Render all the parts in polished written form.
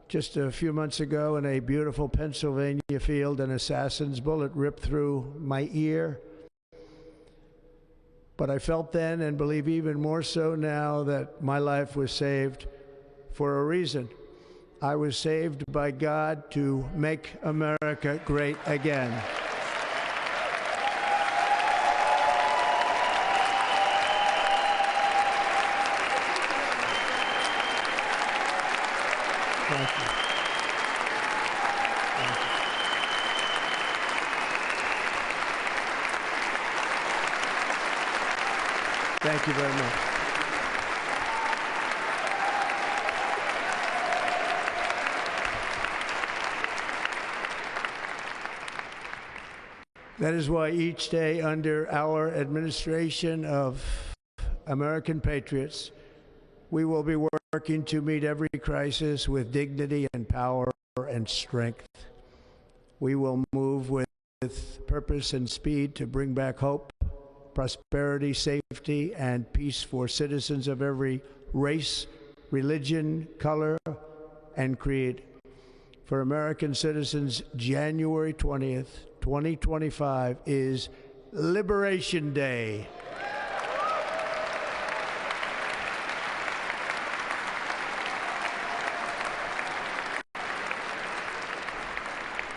Just a few months ago in a beautiful Pennsylvania field, an assassin's bullet ripped through my ear. But I felt then, and believe even more so now, that my life was saved for a reason. I was saved by God to make America great again. Thank you. Thank you. Thank you very much. That is why each day under our administration of American patriots, we will be working to meet every crisis with dignity and power and strength. We will move with purpose and speed to bring back hope, prosperity, safety, and peace for citizens of every race, religion, color, and creed. For American citizens, January 20th, 2025 is Liberation Day.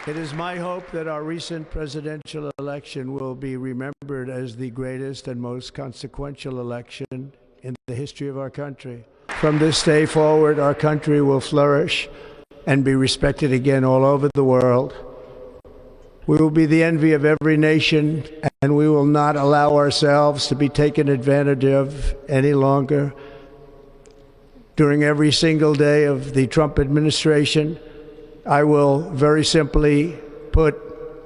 It is my hope that our recent presidential election will be remembered as the greatest and most consequential election in the history of our country. From this day forward, our country will flourish and be respected again all over the world. We will be the envy of every nation, and we will not allow ourselves to be taken advantage of any longer. During every single day of the Trump administration, I will very simply put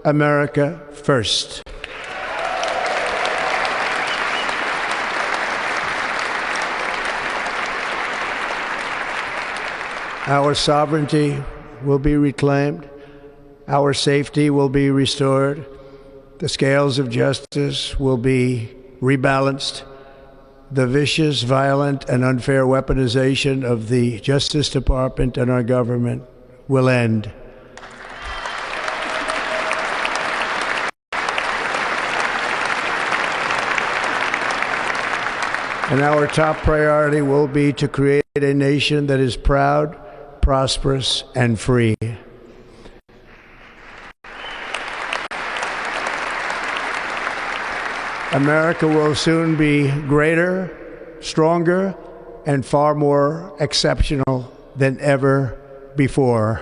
America first. Our sovereignty will be reclaimed. Our safety will be restored. The scales of justice will be rebalanced. The vicious, violent, and unfair weaponization of the Justice Department and our government will end. And our top priority will be to create a nation that is proud, prosperous, and free. America will soon be greater, stronger, and far more exceptional than ever before.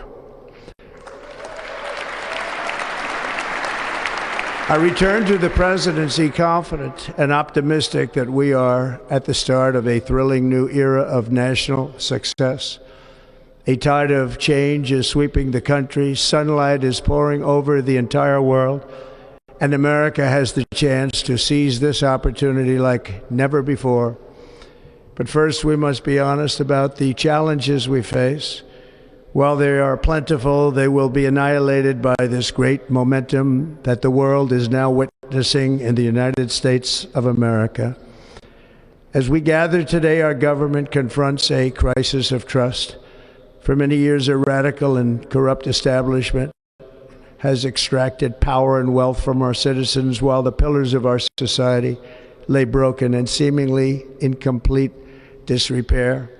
I return to the presidency confident and optimistic that we are at the start of a thrilling new era of national success. A tide of change is sweeping the country, sunlight is pouring over the entire world, and America has the chance to seize this opportunity like never before. But first, we must be honest about the challenges we face. While they are plentiful, they will be annihilated by this great momentum that the world is now witnessing in the United States of America. As we gather today, our government confronts a crisis of trust. For many years, a radical and corrupt establishment has extracted power and wealth from our citizens while the pillars of our society lay broken and seemingly in complete disrepair.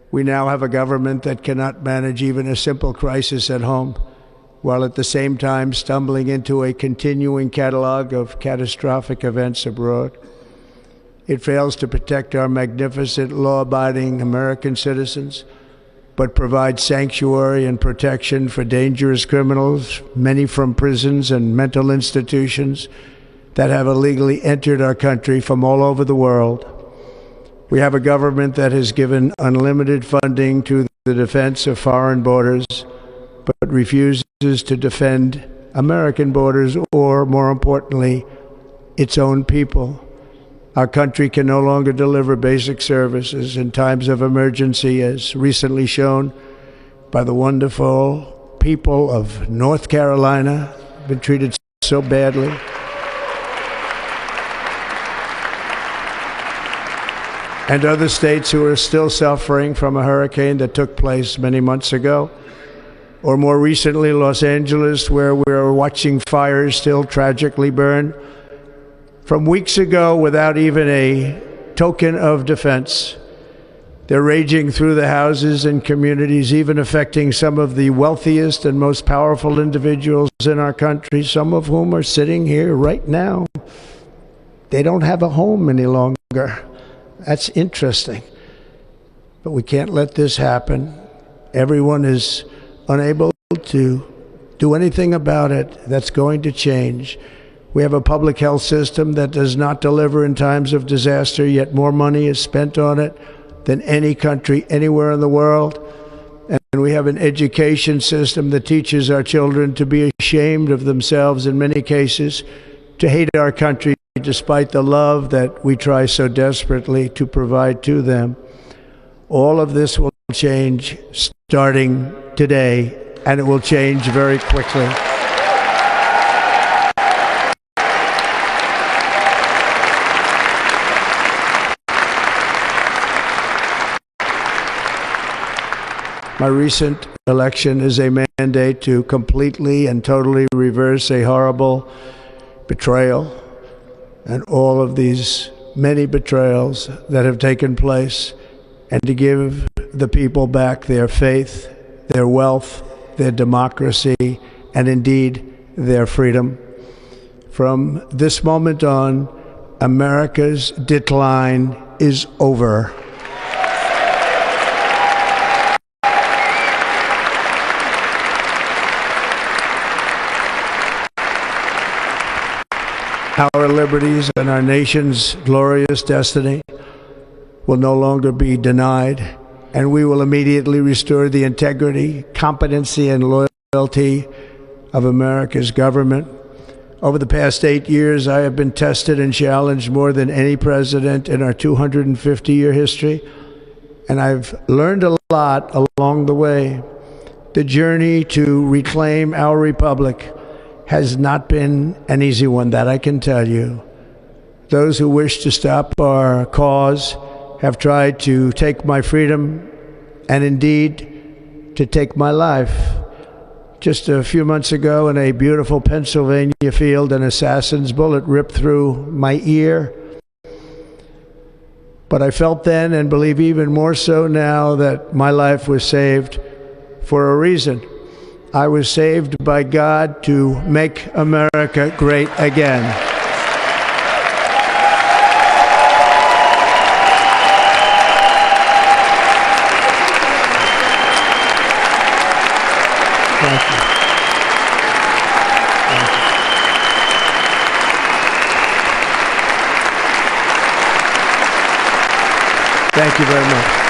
We now have a government that cannot manage even a simple crisis at home, while at the same time stumbling into a continuing catalog of catastrophic events abroad. It fails to protect our magnificent, law-abiding American citizens, but provides sanctuary and protection for dangerous criminals, many from prisons and mental institutions that have illegally entered our country from all over the world. We have a government that has given unlimited funding to the defense of foreign borders, but refuses to defend American borders or, more importantly, its own people. Our country can no longer deliver basic services in times of emergency, as recently shown by the wonderful people of North Carolina, been treated so badly. and other states who are still suffering from a hurricane that took place many months ago, or more recently, Los Angeles, where we're watching fires still tragically burn. From weeks ago, without even a token of defense, they're raging through the houses and communities, even affecting some of the wealthiest and most powerful individuals in our country, some of whom are sitting here right now. They don't have a home any longer. That's interesting. But we can't let this happen. Everyone is unable to do anything about it. That's going to change. We have a public health system that does not deliver in times of disaster, yet more money is spent on it than any country anywhere in the world. And we have an education system that teaches our children to be ashamed of themselves in many cases, to hate our country despite the love that we try so desperately to provide to them. All of this will change starting today, and it will change very quickly. My recent election is a mandate to completely and totally reverse a horrible betrayal and all of these many betrayals that have taken place, and to give the people back their faith, their wealth, their democracy, and indeed their freedom. From this moment on, America's decline is over. Our liberties and our nation's glorious destiny will no longer be denied, and we will immediately restore the integrity, competency, and loyalty of America's government. Over the past 8 years, I have been tested and challenged more than any president in our 250-year history, and I've learned a lot along the way. The journey to reclaim our republic has not been an easy one, that I can tell you. Those who wish to stop our cause have tried to take my freedom and indeed to take my life. Just a few months ago in a beautiful Pennsylvania field, an assassin's bullet ripped through my ear. But I felt then, and believe even more so now, that my life was saved for a reason. I was saved by God to make America great again. Thank you. Thank you very much.